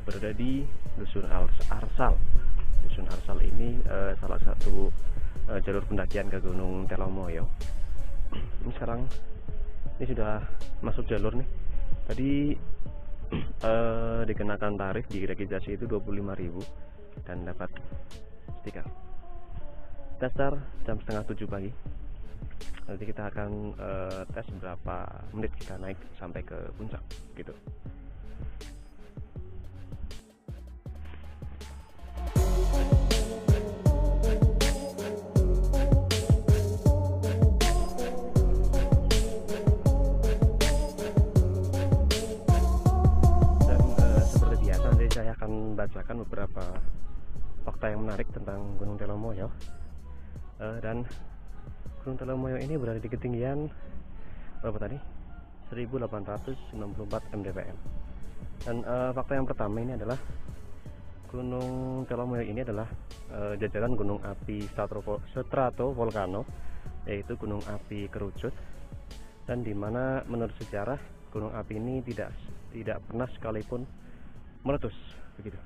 Berada di Dusun Arsal. Dusun Arsal ini salah satu jalur pendakian ke Gunung Telomoyo. Ini sekarang ini sudah masuk jalur nih. Tadi dikenakan tarif di registrasi itu 25.000 dan dapat stiker. Kita start jam 6:30 pagi. Nanti kita akan tes berapa menit kita naik sampai ke puncak gitu. Saya akan bacakan beberapa fakta yang menarik tentang Gunung Telomoyo. Dan Gunung Telomoyo ini berada di ketinggian berapa tadi? 1894 mdpl. Dan fakta yang pertama ini adalah Gunung Telomoyo ini adalah jajaran gunung api stratovolcano, yaitu gunung api kerucut, dan dimana menurut sejarah gunung api ini tidak pernah sekalipun meletus begitu.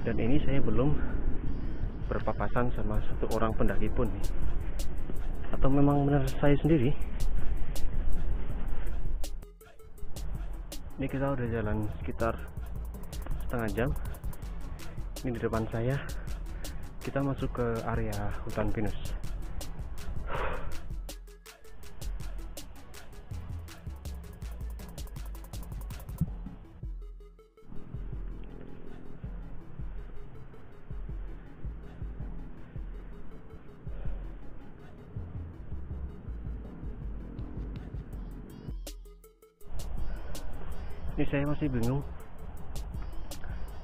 Dan ini saya belum berpapasan sama satu orang pendaki pun nih. Atau memang benar saya sendiri? Ini kita udah jalan sekitar setengah jam. Ini di depan saya kita masuk ke area hutan pinus. Ini saya masih bingung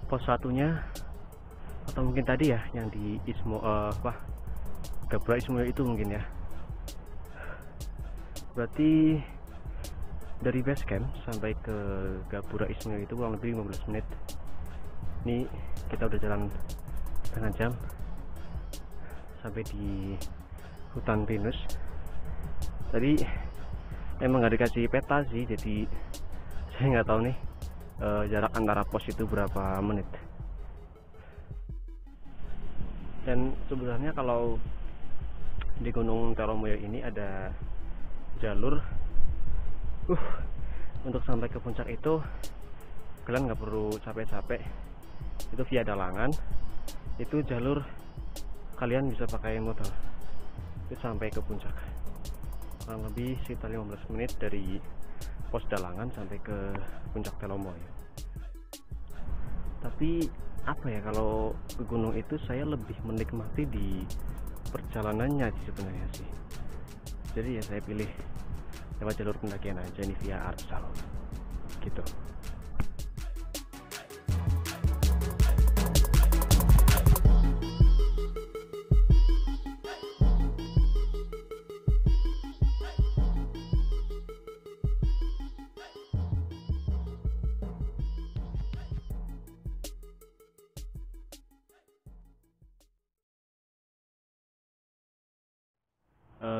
pos satunya, atau mungkin tadi ya yang di Gapura Ismoyo itu mungkin ya. Berarti dari base camp sampai ke Gapura Ismoyo itu kurang lebih 15 menit. Ini kita udah jalan setengah jam sampai di hutan pinus. Tadi emang nggak dikasih peta sih, jadi saya nggak tahu nih jarak antara pos itu berapa menit. Dan sebenarnya kalau di Gunung Telomoyo ini ada jalur untuk sampai ke puncak itu kalian nggak perlu capek-capek, itu via Dalangan. Itu jalur kalian bisa pakai motor itu sampai ke puncak, kurang lebih sekitar 15 menit dari pos Dalangan sampai ke puncak Telomoyo. Tapi apa ya, kalau ke gunung itu saya lebih menikmati di perjalanannya sih sebenarnya sih. Jadi ya saya pilih lewat jalur pendakian aja nih via Arsal gitu.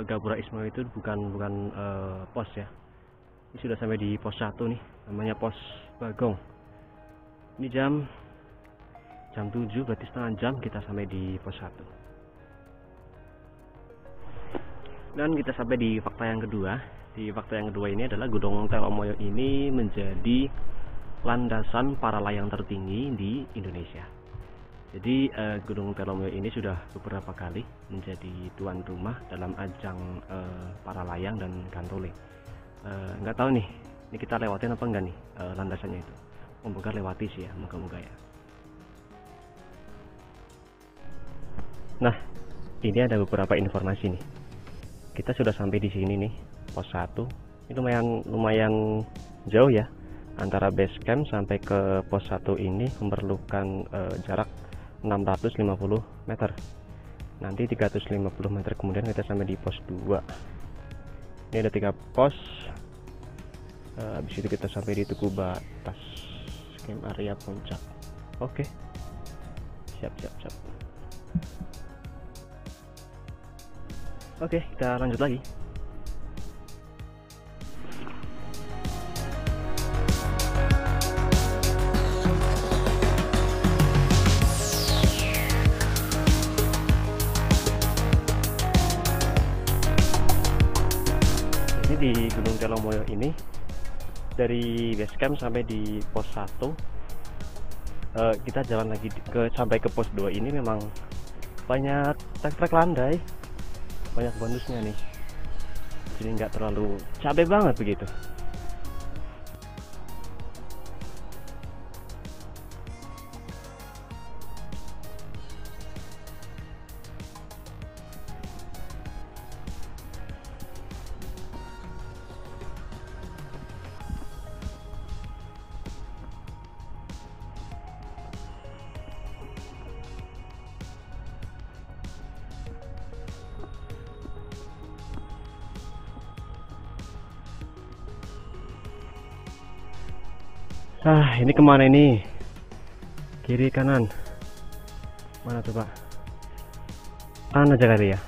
Gapura Ismail itu bukan pos ya. Ini sudah sampai di pos 1 nih, namanya pos Bagong. Ini jam 7, berarti setengah jam kita sampai di pos 1. Dan kita sampai di fakta yang kedua. Di fakta yang kedua ini adalah Gunung Telomoyo ini menjadi landasan para layang tertinggi di Indonesia. Jadi Gunung Telomoyo ini sudah beberapa kali menjadi tuan rumah dalam ajang para layang dan gantole. Nggak tahu nih, ini kita lewatin apa enggak nih landasannya itu. Moga lewati sih ya, moga-moga ya. Nah, ini ada beberapa informasi nih. Kita sudah sampai di sini nih, pos 1. Ini lumayan jauh ya. Antara base camp sampai ke pos 1 ini memerlukan jarak 650 meter. Nanti 350 meter kemudian kita sampai di pos 2. Ini ada 3 pos. Habis itu kita sampai di Tugu Batas, camp area puncak. Oke. Siap. Oke, kita lanjut lagi. Di Gunung Telomoyo ini dari base camp sampai di pos 1 kita jalan lagi sampai ke pos 2 ini memang banyak trek-trek landai, banyak bonusnya nih, jadi nggak terlalu capek banget begitu. Ini kemana ini? Kiri kanan? Mana coba? Kanan aja kali ya.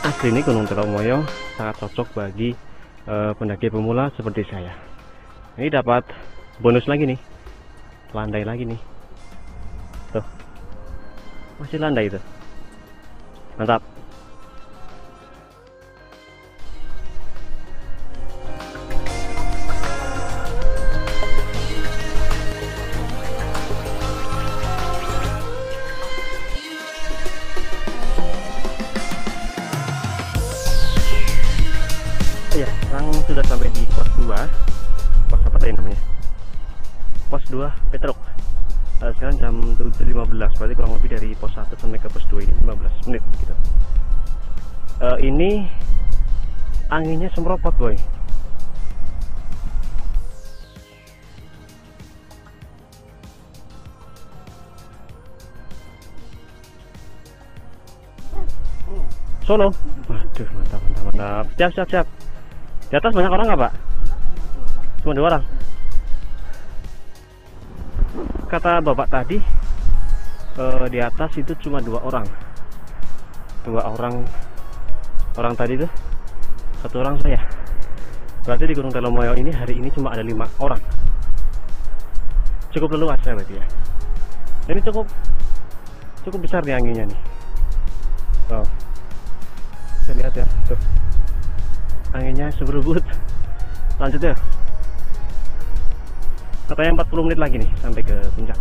Asli ini Gunung Telomoyo sangat cocok bagi pendaki pemula seperti saya. Ini dapat bonus lagi nih, landai lagi nih. Tuh, masih landai itu, mantap. Ya, sekarang sudah sampai di pos 2. Pos apa tadi namanya? Pos 2 Petruk. Sekarang jam 7.15, berarti kurang lebih dari pos 1 sampai ke pos 2 ini 15 menit gitu. Ini anginnya semropot boy. Solo. Waduh, mantap, mantap, mantap. Siap, siap, siap. Di atas banyak orang nggak, Pak? Cuma 2 orang. Kata bapak tadi, di atas itu cuma 2 orang. 2 orang. Orang tadi tuh 1 orang saya. Berarti di Gunung Telomoyo ini hari ini cuma ada 5 orang. Cukup leluasa berarti ya. Ini cukup besar nih anginnya nih. Wow. Saya lihat ya, tuh. Anginnya seberebut. Lanjut ya. Katanya 40 menit lagi nih sampai ke puncak.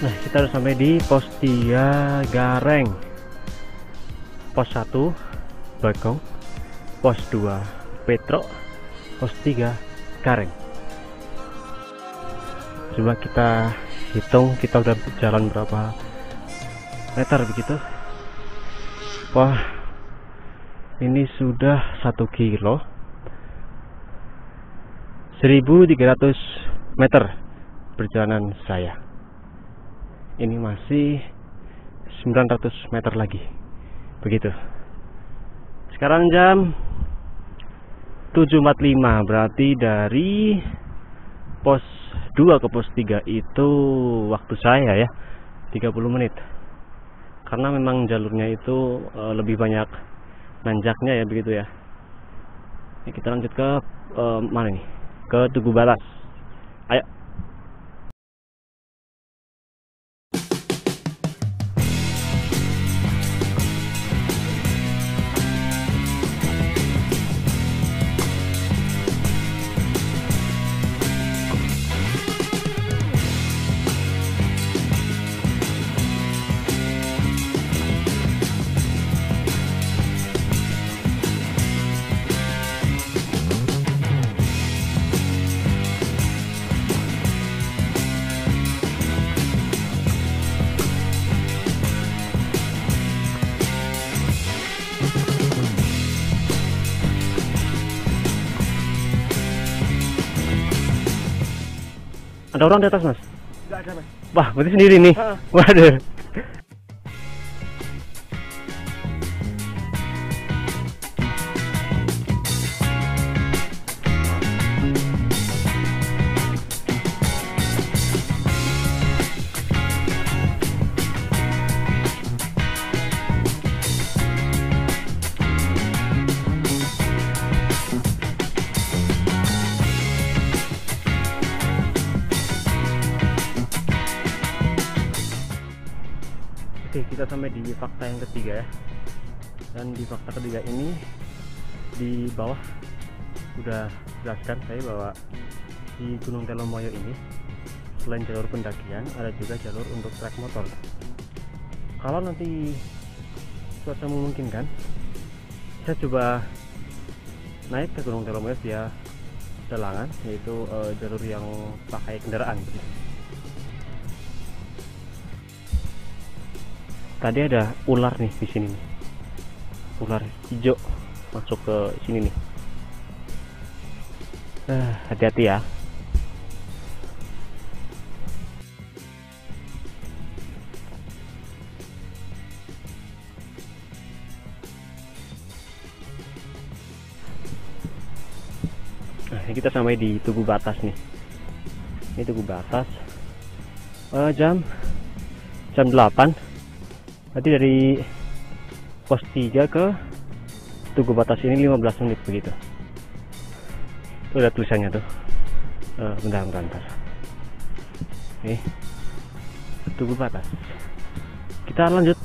Nah, kita udah sampai di pos 3 Gareng. Pos 1 Bagong, pos 2 Petro, pos 3 Gareng. Coba kita hitung kita udah jalan berapa meter begitu. Wah, ini sudah 1 kilo 1300 meter perjalanan saya. Ini masih 900 meter lagi begitu. Sekarang jam 7.45, berarti dari pos 2 ke pos 3 itu waktu saya ya 30 menit, karena memang jalurnya itu lebih banyak nanjaknya ya begitu ya. Ini kita lanjut ke mana nih, ke Tugu Batas. Ayo. Ada orang di atas, Mas? Enggak ada, Mas. Wah, berarti sendiri nih. Waduh. Oke, kita sampai di fakta yang ketiga ya. Dan di fakta ketiga ini di bawah udah jelaskan saya bahwa di Gunung Telomoyo ini selain jalur pendakian ada juga jalur untuk trek motor. Kalau nanti cuaca memungkinkan, saya coba naik ke Gunung Telomoyo via Dalangan, yaitu jalur yang pakai kendaraan. Tadi ada ular nih di sini nih. Ular hijau masuk ke sini nih. Hati-hati ya. Nah, ini kita sampai di Tugu Batas nih. Ini Tugu Batas. Jam 8. Berarti dari pos 3 ke Tugu Batas ini 15 menit begitu. Itu ada tulisannya tuh. Bentar. Nih, Tugu Batas. Kita lanjut.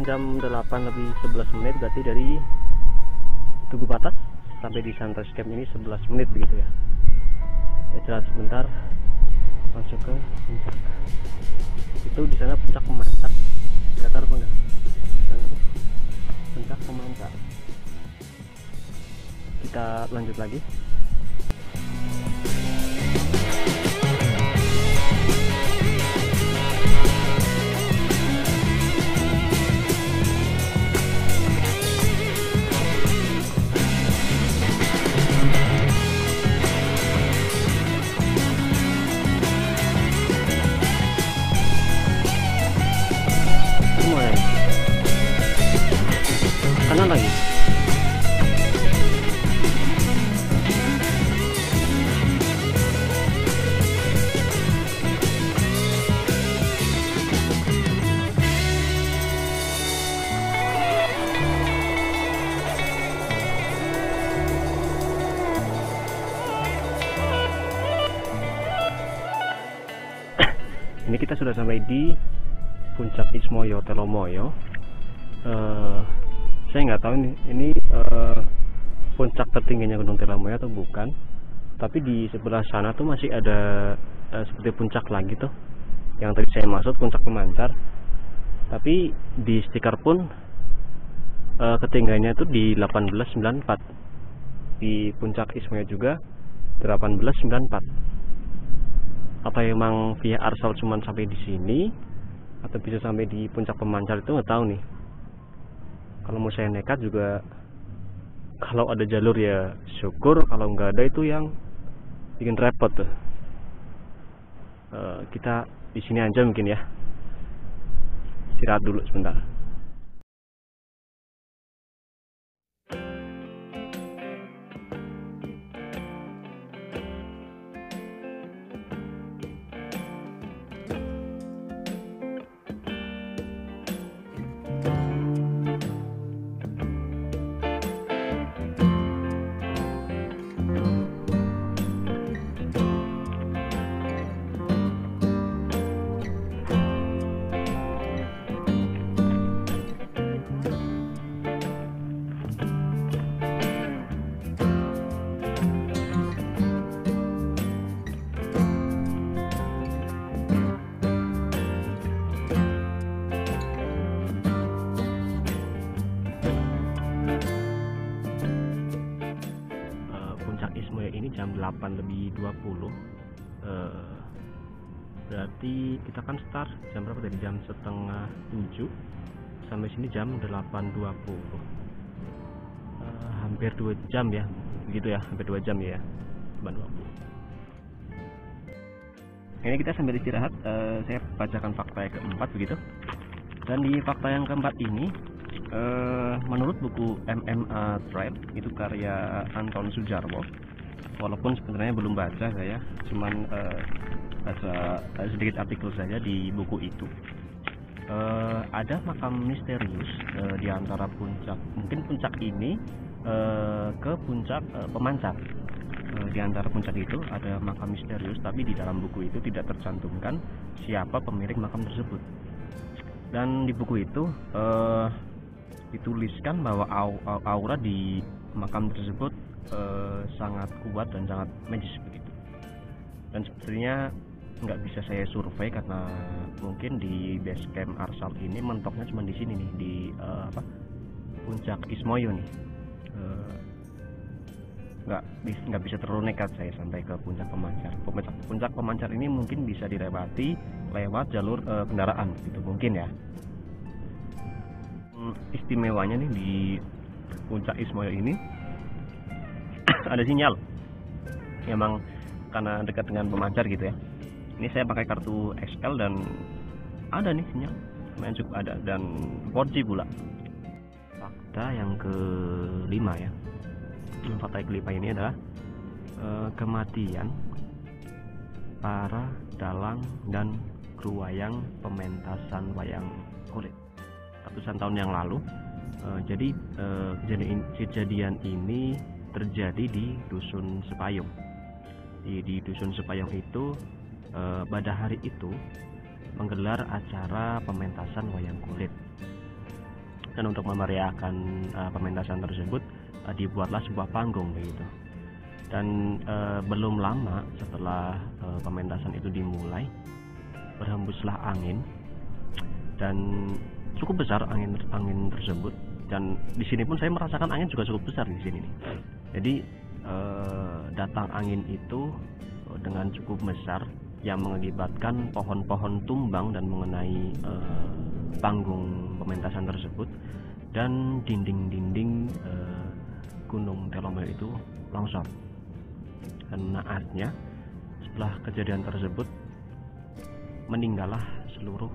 sekarang jam 8:11 berarti dari Tugu Batas sampai di Sunrise Camp ini 11 menit begitu ya. Istirahat sebentar, masuk ke puncak. Itu di sana puncak pemancar. Kita taruh enggak? Puncak pemancar. Kita lanjut lagi. Kanan lagi. Ini kita sudah sampai di Puncak Ismoyo Telomoyo. Saya nggak tahu ini puncak tertingginya Gunung Telomoyo atau bukan, tapi di sebelah sana tuh masih ada seperti puncak lagi tuh yang tadi saya maksud, puncak pemancar. Tapi di stiker pun ketinggiannya tuh di 1894, di puncak Ismoyo juga 1894. Apa emang via arsal cuman sampai di sini atau bisa sampai di puncak pemancar itu nggak tahu nih. Kalau mau saya nekat juga, kalau ada jalur ya syukur, kalau nggak ada itu yang bikin repot tuh. Kita di sini aja mungkin ya, istirahat dulu sebentar. Ini jam 8:20. Berarti kita kan start jam berapa tadi? Jam 6:30 sampai sini jam 8:20. Hampir 2 jam ya, begitu ya, hampir 2 jam ya, 8:20. Ini kita sambil istirahat. Saya bacakan fakta yang keempat begitu. Dan di fakta yang keempat ini, menurut buku MMA Trail, itu karya Anton Sujarwo. Walaupun sebenarnya belum baca saya, cuman baca sedikit artikel saja di buku itu. Ada makam misterius di antara puncak, mungkin puncak ini ke puncak pemancar. Di antara puncak itu ada makam misterius, tapi di dalam buku itu tidak tercantumkan siapa pemilik makam tersebut. Dan di buku itu dituliskan bahwa aura di makam tersebut sangat kuat dan sangat magis begitu. Dan sepertinya nggak bisa saya survei karena mungkin di base camp arsal ini mentoknya cuma di sini nih, di puncak Ismoyo nih. Nggak bisa terlalu nekat saya sampai ke puncak pemancar. Puncak pemancar ini mungkin bisa dilewati lewat jalur kendaraan gitu mungkin ya. Istimewanya nih di puncak Ismoyo ini ada sinyal. Emang karena dekat dengan pemancar gitu ya. Ini saya pakai kartu XL dan ada nih sinyal, lumayan cukup ada, dan 4G pula. Fakta yang kelima ya. Fakta yang kelima ini adalah kematian para dalang dan kru wayang pementasan wayang kulit ratusan tahun yang lalu. Jadi kejadian ini terjadi di Dusun Sepayung. Di Dusun Sepayung itu pada hari itu menggelar acara pementasan wayang kulit. Dan untuk memeriahkan pementasan tersebut dibuatlah sebuah panggung begitu. Dan belum lama setelah pementasan itu dimulai, berhembuslah angin, dan cukup besar angin tersebut. Dan di sini pun saya merasakan angin juga cukup besar di sini nih. Jadi datang angin itu dengan cukup besar yang mengakibatkan pohon-pohon tumbang dan mengenai panggung pementasan tersebut, dan dinding-dinding Gunung Telomoyo itu longsor. Dan naasnya setelah kejadian tersebut meninggallah seluruh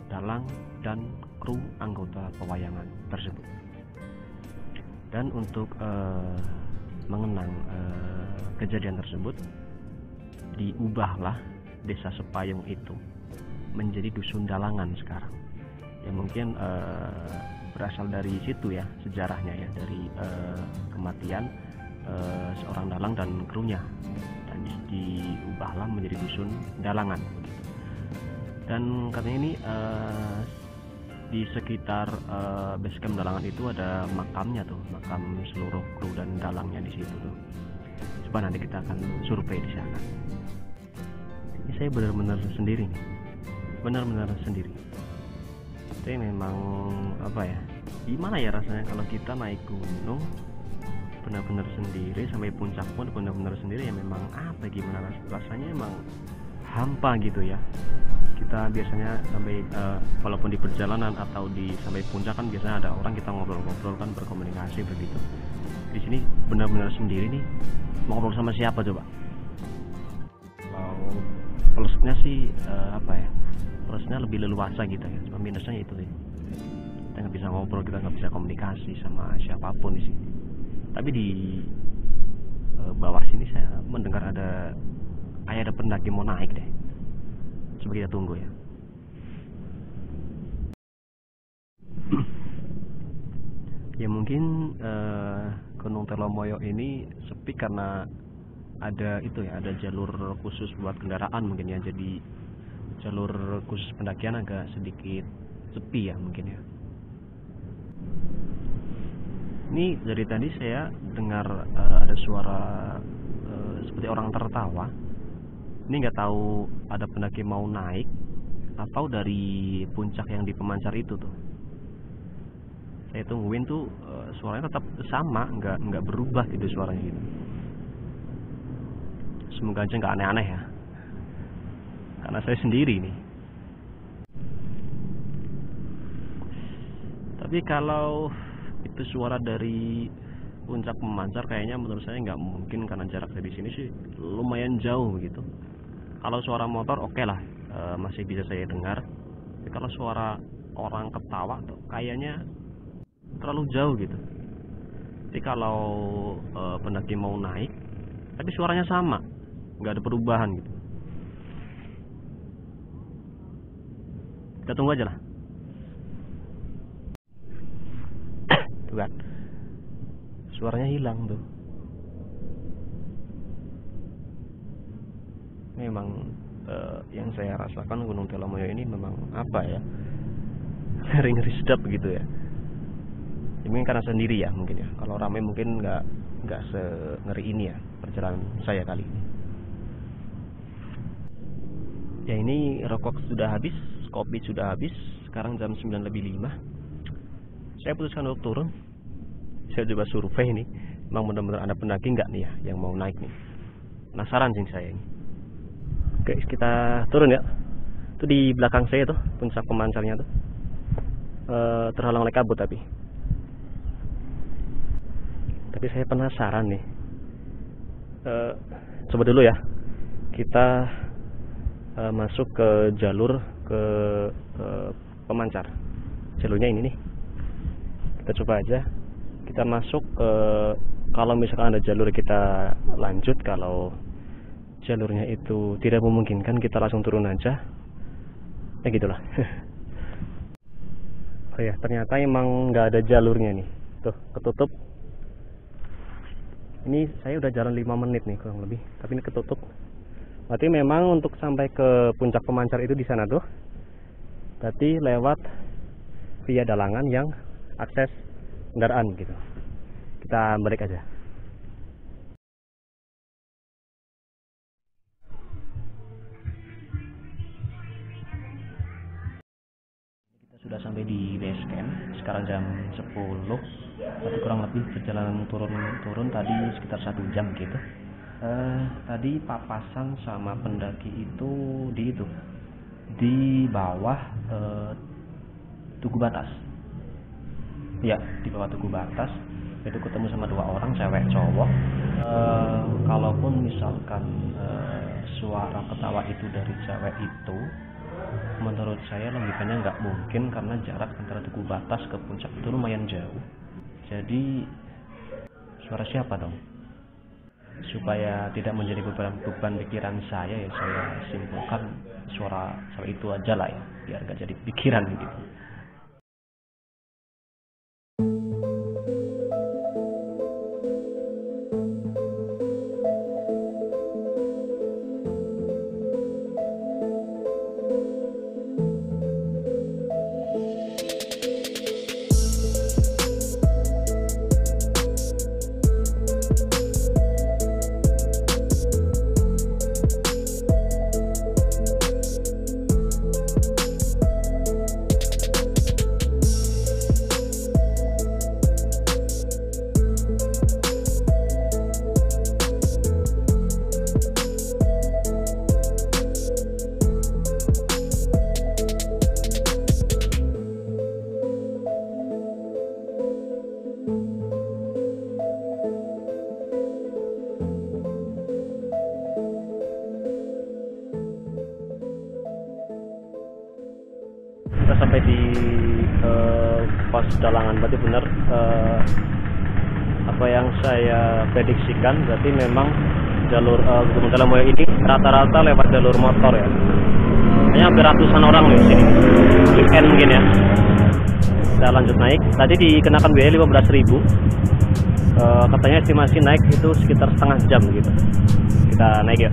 dalang dan kru anggota pewayangan tersebut. Dan untuk mengenang kejadian tersebut, diubahlah desa Sepayung itu menjadi dusun dalangan sekarang. Ya mungkin berasal dari situ ya sejarahnya ya, dari kematian seorang dalang dan krunya, dan diubahlah menjadi dusun dalangan begitu. Dan katanya ini di sekitar basecamp dalangan itu ada makamnya tuh, makam seluruh kru dan dalangnya di situ tuh. Coba nanti kita akan survei di sana. Ini saya benar-benar sendiri nih, benar-benar sendiri. Tapi memang apa ya, gimana ya rasanya kalau kita naik gunung benar-benar sendiri, sampai puncak pun benar-benar sendiri ya. Memang apa, gimana rasanya, emang hampa gitu ya. Kita biasanya sampai walaupun di perjalanan atau sampai puncak kan biasanya ada orang, kita ngobrol-ngobrol kan, berkomunikasi begitu. Di sini benar-benar sendiri nih, mau ngobrol sama siapa coba? Kalau plusnya sih apa ya, plusnya lebih leluasa gitu ya. Cuma minusnya itu ya, kita nggak bisa ngobrol, kita nggak bisa komunikasi sama siapapun di sini. Tapi di bawah sini saya mendengar kayak ada pendaki mau naik deh. Coba kita tunggu ya. Ya mungkin Gunung Telomoyo ini sepi karena ada itu ya, ada jalur khusus buat kendaraan mungkin ya. Jadi jalur khusus pendakian agak sedikit sepi ya mungkin ya. Ini dari tadi saya dengar ada suara seperti orang tertawa. Ini nggak tahu ada pendaki mau naik atau dari puncak yang di pemancar itu tuh. Saya tungguin tuh suaranya tetap sama, nggak berubah gitu suaranya gitu. Semoga aja nggak aneh-aneh ya, karena saya sendiri nih. Tapi kalau itu suara dari puncak pemancar, kayaknya menurut saya nggak mungkin, karena jarak dari sini sih lumayan jauh gitu. Kalau suara motor oke lah, masih bisa saya dengar. Tapi kalau suara orang ketawa tuh kayaknya terlalu jauh gitu. Jadi kalau pendaki mau naik tapi suaranya sama, nggak ada perubahan gitu. Kita tunggu aja lah. Tuh kan, suaranya hilang tuh. Memang yang saya rasakan Gunung Telomoyo ini memang apa ya, ngeri-ngeri sedap gitu ya. Ini karena sendiri ya mungkin ya. Kalau ramai mungkin nggak sengeri ini ya perjalanan saya kali ini. Ya ini rokok sudah habis, kopi sudah habis. Sekarang jam 9:05. Saya putuskan untuk turun. Saya coba survei ini, memang benar-benar ada pendaki nggak nih ya yang mau naik nih. Penasaran sih saya ini. Oke, kita turun ya. Itu di belakang saya tuh puncak pemancarnya tuh. Terhalang oleh kabut tapi saya penasaran nih. Coba dulu ya kita masuk ke jalur ke pemancar. Jalurnya ini nih, kita coba aja kita masuk ke, kalau misalkan ada jalur kita lanjut, kalau jalurnya itu tidak memungkinkan kita langsung turun aja ya gitulah. Oh ya, ternyata emang nggak ada jalurnya nih, tuh ketutup. Ini saya udah jalan 5 menit nih kurang lebih, tapi ini ketutup. Berarti memang untuk sampai ke puncak pemancar itu di sana tuh, berarti lewat via dalangan yang akses kendaraan gitu. Kita balik aja. Kita sudah sampai di base camp. Sekarang jam 10. Berarti kurang lebih perjalanan turun tadi sekitar 1 jam gitu. Tadi papasan sama pendaki itu di bawah Tugu Batas. Ya, di bawah Tugu Batas itu ketemu sama 2 orang, cewek cowok. Kalaupun misalkan suara ketawa itu dari cewek itu, menurut saya logikanya nggak mungkin, karena jarak antara Tugu Batas ke puncak itu lumayan jauh. Jadi suara siapa dong? Supaya tidak menjadi beban pikiran saya, ya saya simpulkan suara cewek itu aja lah ya, biar nggak jadi pikiran gitu. Kita sampai di pos Dalangan. Berarti benar apa yang saya prediksikan, berarti memang jalur Gunung Telemoyo ini rata-rata lewat jalur motor ya. Hanya hampir ratusan orang di sini. Weekend mungkin ya. Kita lanjut naik. Tadi dikenakan biaya 15.000. Katanya estimasi naik itu sekitar setengah jam gitu. Kita naik ya.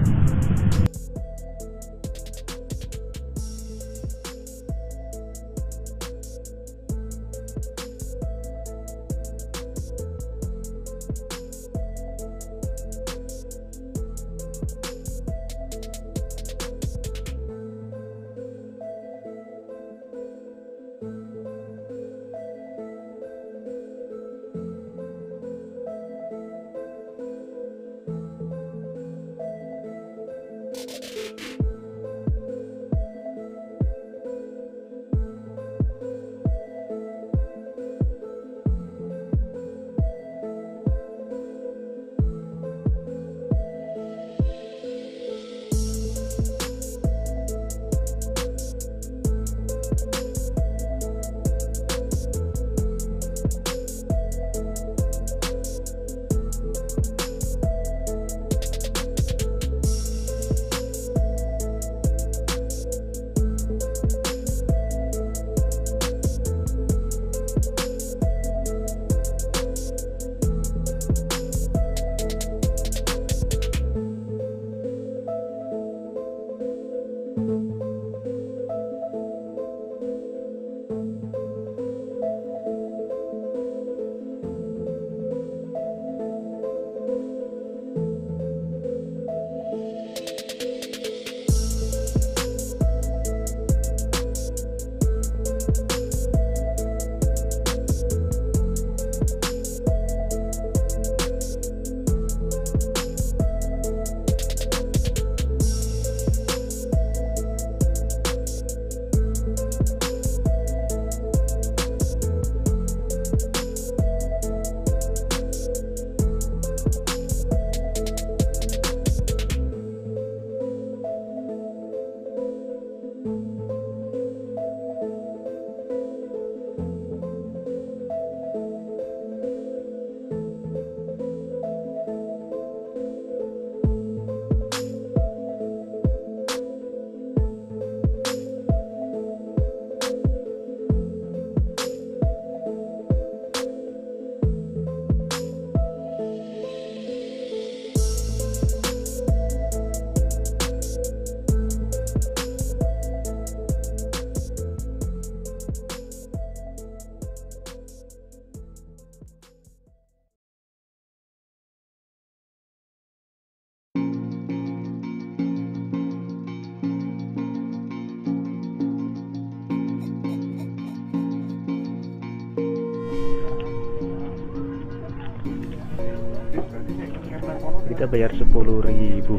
kita bayar 10.000.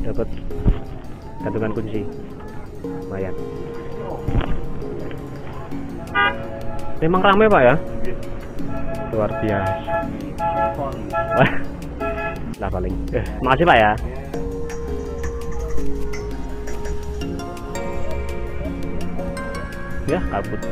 Dapat gantungan kunci, lumayan. Memang ramai Pak ya, luar biasa. Lah paling. Makasih Pak ya. Ya kabut.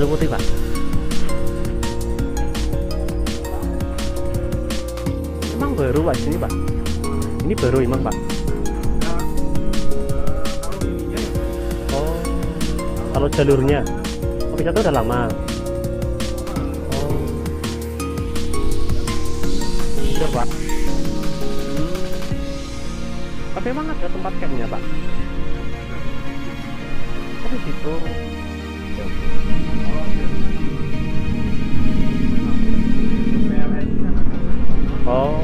Susu putih Pak. Emang baru Pak sini Pak? Ini baru emang Pak? Oh, kalau jalurnya kopi satu udah lama. Oh, iya Pak. Tapi emang ada tempat campnya Pak? Oh di situ. Oh.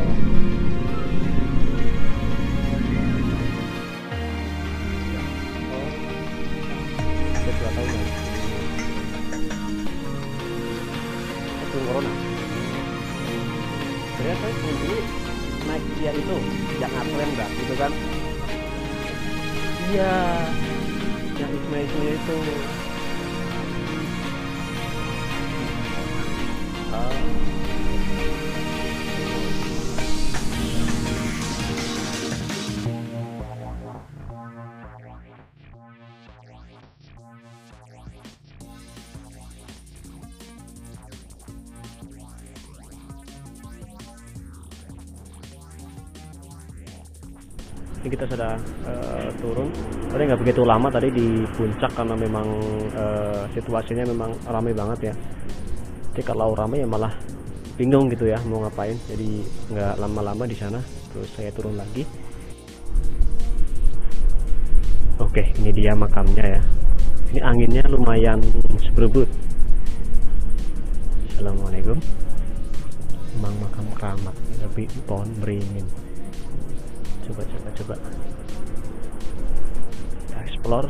Sudah 2 tahun ya. Sebelum corona. Saya dulu naik dia itu yang Atlen Mbak, gitu kan? Iya, yang Ismail itu. Ini kita sudah turun. Tadi nggak begitu lama tadi di puncak karena memang situasinya memang ramai banget ya. Jadi kalau ramai ya malah bingung gitu ya mau ngapain. Jadi nggak lama-lama di sana. Terus saya turun lagi. Oke, ini dia makamnya ya. Ini anginnya lumayan seberebut. Assalamualaikum. Memang makam keramat, tapi pohon beringin. Coba kita explore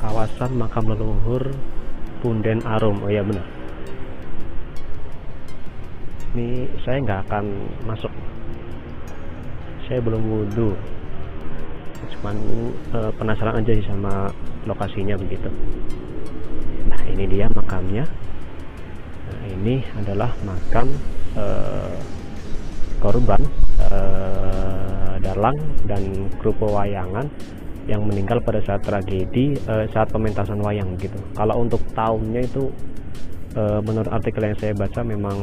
kawasan makam leluhur Punden Arum. Oh ya benar, ini saya nggak akan masuk, saya belum wudhu, cuman penasaran aja sih sama lokasinya begitu. Nah ini dia makamnya. Nah, ini adalah makam korban dalang dan kru pewayangan yang meninggal pada saat tragedi saat pementasan wayang gitu. Kalau untuk tahunnya itu menurut artikel yang saya baca memang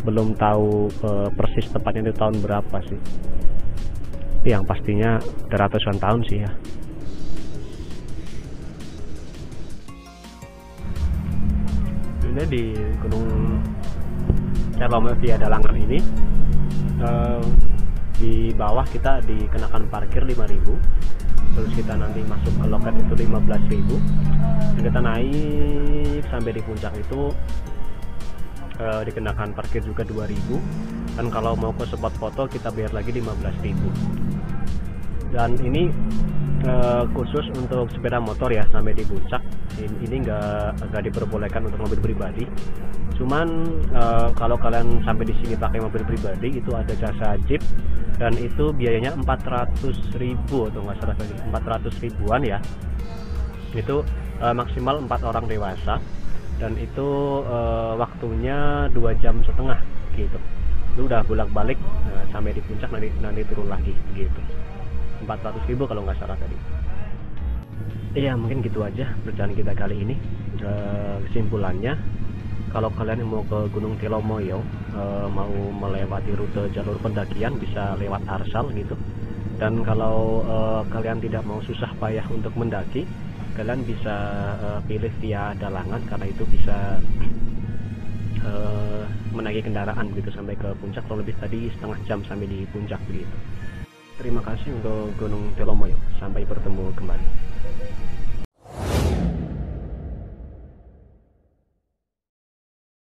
belum tahu persis tepatnya itu tahun berapa sih. Yang pastinya ratusan tahun sih ya. Ini di Gunung Cerlomo via Dalangan ini di bawah kita dikenakan parkir 5.000, terus kita nanti masuk ke loket itu 15.000, dan kita naik sampai di puncak itu dikenakan parkir juga 2.000, dan kalau mau ke spot foto kita bayar lagi 15.000. Dan ini khusus untuk sepeda motor ya sampai di puncak. Ini nggak diperbolehkan untuk mobil pribadi. Cuman kalau kalian sampai di sini pakai mobil pribadi itu ada jasa jeep, dan itu biayanya 400.000 atau nggak salah, 400 ribuan ya. Itu maksimal 4 orang dewasa, dan itu waktunya 2,5 jam gitu. Itu udah bolak-balik sampai di puncak, nanti turun lagi gitu. 400.000 kalau nggak salah tadi. Iya, mungkin gitu aja perjalanan kita kali ini. Kesimpulannya, kalau kalian mau ke Gunung Telomoyo, mau melewati rute jalur pendakian, bisa lewat Arsal gitu. Dan kalau kalian tidak mau susah payah untuk mendaki, kalian bisa pilih via Dalangan, karena itu bisa menaiki kendaraan begitu sampai ke puncak. Kurang lebih tadi setengah jam sampai di puncak begitu. Terima kasih untuk Gunung Telomoyo. Sampai bertemu kembali.